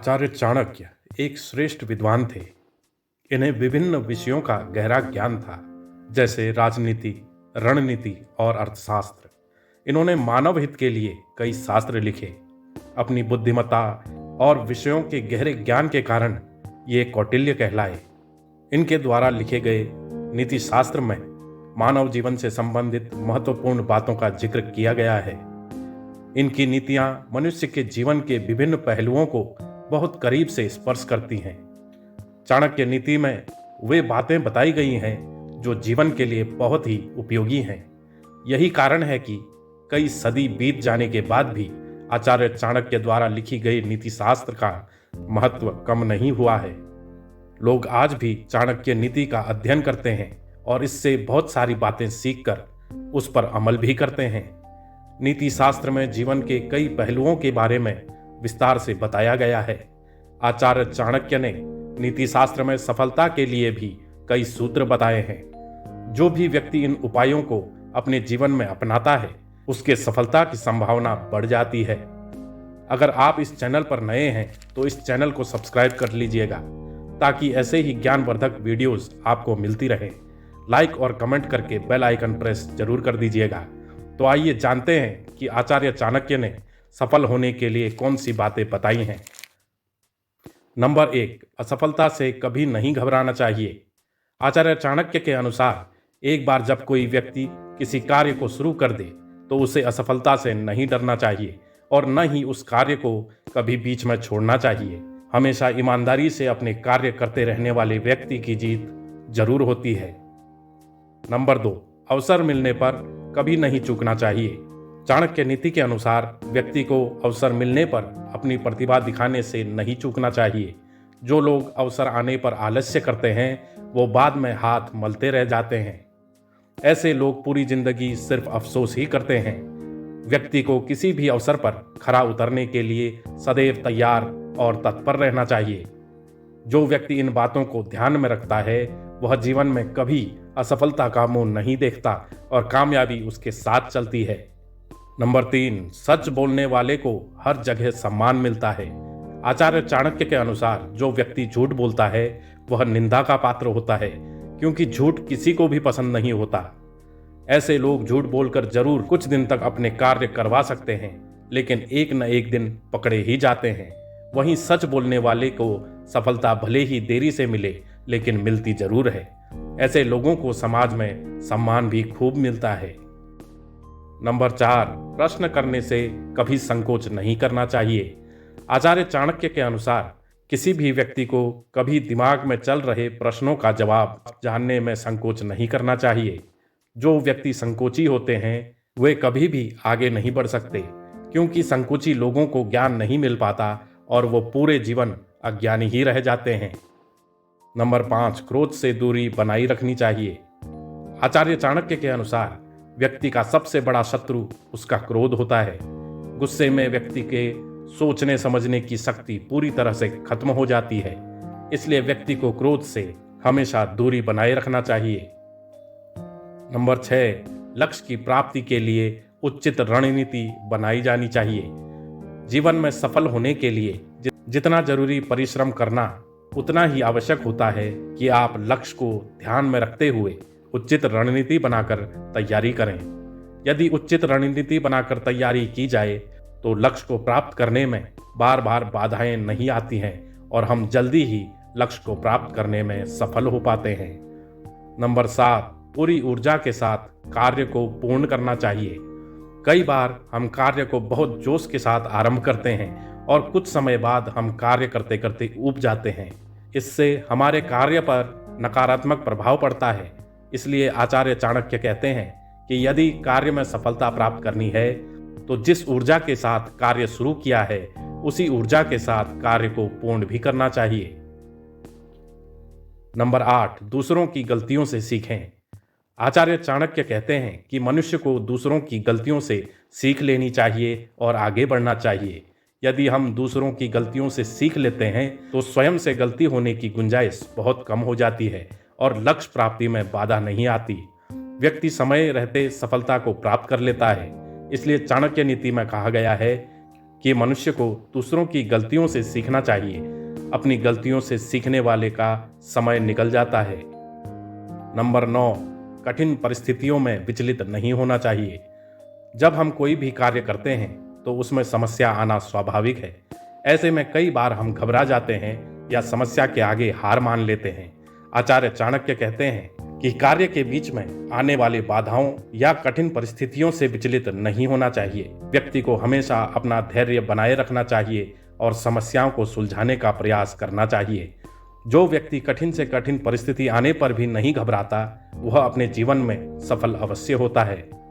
आचार्य चाणक्य एक श्रेष्ठ विद्वान थे। इन्हें विभिन्न विषयों का गहरा ज्ञान था, जैसे राजनीति, रणनीति और अर्थशास्त्र। इन्होंने मानव हित के लिए कई शास्त्र लिखे। अपनी बुद्धिमत्ता और विषयों के गहरे ज्ञान के कारण ये कौटिल्य कहलाए। इनके द्वारा लिखे गए नीति शास्त्र में मानव जीवन से संबंधित महत्वपूर्ण बातों का जिक्र किया गया है। इनकी नीतियां मनुष्य के जीवन के विभिन्न पहलुओं को बहुत करीब से स्पर्श करती हैं। चाणक्य नीति में वे बातें बताई गई हैं जो जीवन के लिए बहुत ही उपयोगी हैं। यही कारण है कि कई सदी बीत जाने के बाद भी आचार्य चाणक्य द्वारा लिखी गई नीति शास्त्र का महत्व कम नहीं हुआ है। लोग आज भी चाणक्य नीति का अध्ययन करते हैं और इससे बहुत सारी बातें सीखकर उस पर अमल भी करते हैं। नीति शास्त्र में जीवन के कई पहलुओं के बारे में विस्तार से बताया गया है। आचार्य चाणक्य ने नीति शास्त्र में सफलता के लिए भी कई सूत्र बताए हैं। जो भी व्यक्ति इन उपायों को अपने जीवन में अपनाता है, उसके सफलता की संभावना बढ़ जाती है। अगर आप इस चैनल पर नए हैं तो इस चैनल को सब्सक्राइब कर लीजिएगा, ताकि ऐसे ही ज्ञानवर्धक वीडियोस आपको मिलती रहें। लाइक और कमेंट करके बेल आइकन प्रेस जरूर कर दीजिएगा। तो आइए जानते हैं कि आचार्य चाणक्य ने सफल होने के लिए कौन सी बातें बताई हैं। नंबर 1, असफलता से कभी नहीं घबराना चाहिए। आचार्य चाणक्य के अनुसार एक बार जब कोई व्यक्ति किसी कार्य को शुरू कर दे तो उसे असफलता से नहीं डरना चाहिए और न ही उस कार्य को कभी बीच में छोड़ना चाहिए। हमेशा ईमानदारी से अपने कार्य करते रहने वाले व्यक्ति की जीत जरूर होती है। नंबर 2, अवसर मिलने पर कभी नहीं चूकना चाहिए। चाणक्य नीति के अनुसार व्यक्ति को अवसर मिलने पर अपनी प्रतिभा दिखाने से नहीं चूकना चाहिए। जो लोग अवसर आने पर आलस्य करते हैं, वो बाद में हाथ मलते रह जाते हैं। ऐसे लोग पूरी जिंदगी सिर्फ अफसोस ही करते हैं। व्यक्ति को किसी भी अवसर पर खरा उतरने के लिए सदैव तैयार और तत्पर रहना चाहिए। जो व्यक्ति इन बातों को ध्यान में रखता है, वह जीवन में कभी असफलता का मुंह नहीं देखता और कामयाबी उसके साथ चलती है। नंबर 3, सच बोलने वाले को हर जगह सम्मान मिलता है। आचार्य चाणक्य के अनुसार जो व्यक्ति झूठ बोलता है वह निंदा का पात्र होता है, क्योंकि झूठ किसी को भी पसंद नहीं होता। ऐसे लोग झूठ बोलकर जरूर कुछ दिन तक अपने कार्य करवा सकते हैं, लेकिन एक न एक दिन पकड़े ही जाते हैं। वहीं सच बोलने वाले को सफलता भले ही देरी से मिले, लेकिन मिलती जरूर है। ऐसे लोगों को समाज में सम्मान भी खूब मिलता है। नंबर 4, प्रश्न करने से कभी संकोच नहीं करना चाहिए। आचार्य चाणक्य के अनुसार किसी भी व्यक्ति को कभी दिमाग में चल रहे प्रश्नों का जवाब जानने में संकोच नहीं करना चाहिए। जो व्यक्ति संकोची होते हैं वे कभी भी आगे नहीं बढ़ सकते, क्योंकि संकोची लोगों को ज्ञान नहीं मिल पाता और वो पूरे जीवन अज्ञानी ही रह जाते हैं। नंबर 5, क्रोध से दूरी बनाई रखनी चाहिए। आचार्य चाणक्य के अनुसार व्यक्ति का सबसे बड़ा शत्रु उसका क्रोध होता है। गुस्से में व्यक्ति के सोचने समझने की शक्ति पूरी तरह से खत्म हो जाती है। इसलिए व्यक्ति को क्रोध से हमेशा दूरी बनाए रखना चाहिए। नंबर 6, लक्ष्य की प्राप्ति के लिए उचित रणनीति बनाई जानी चाहिए। जीवन में सफल होने के लिए जितना जरूरी परिश्रम करना, उतना ही आवश्यक होता है कि आप लक्ष्य को ध्यान में रखते हुए उचित रणनीति बनाकर तैयारी करें। यदि उचित रणनीति बनाकर तैयारी की जाए तो लक्ष्य को प्राप्त करने में बार बार बाधाएं नहीं आती हैं और हम जल्दी ही लक्ष्य को प्राप्त करने में सफल हो पाते हैं। नंबर 7, पूरी ऊर्जा के साथ कार्य को पूर्ण करना चाहिए। कई बार हम कार्य को बहुत जोश के साथ आरंभ करते हैं और कुछ समय बाद हम कार्य करते करते ऊब जाते हैं। इससे हमारे कार्य पर नकारात्मक प्रभाव पड़ता है। इसलिए आचार्य चाणक्य कहते हैं कि यदि कार्य में सफलता प्राप्त करनी है तो जिस ऊर्जा के साथ कार्य शुरू किया है उसी ऊर्जा के साथ कार्य को पूर्ण भी करना चाहिए। नंबर 8, दूसरों की गलतियों से सीखें। आचार्य चाणक्य कहते हैं कि मनुष्य को दूसरों की गलतियों से सीख लेनी चाहिए और आगे बढ़ना चाहिए। यदि हम दूसरों की गलतियों से सीख लेते हैं तो स्वयं से गलती होने की गुंजाइश बहुत कम हो जाती है और लक्ष्य प्राप्ति में बाधा नहीं आती। व्यक्ति समय रहते सफलता को प्राप्त कर लेता है। इसलिए चाणक्य नीति में कहा गया है कि मनुष्य को दूसरों की गलतियों से सीखना चाहिए। अपनी गलतियों से सीखने वाले का समय निकल जाता है। नंबर 9, कठिन परिस्थितियों में विचलित नहीं होना चाहिए। जब हम कोई भी कार्य करते हैं तो उसमें समस्या आना स्वाभाविक है। ऐसे में कई बार हम घबरा जाते हैं या समस्या के आगे हार मान लेते हैं। आचार्य चाणक्य कहते हैं कि कार्य के बीच में आने वाली बाधाओं या कठिन परिस्थितियों से विचलित नहीं होना चाहिए। व्यक्ति को हमेशा अपना धैर्य बनाए रखना चाहिए और समस्याओं को सुलझाने का प्रयास करना चाहिए। जो व्यक्ति कठिन से कठिन परिस्थिति आने पर भी नहीं घबराता, वह अपने जीवन में सफल अवश्य होता है।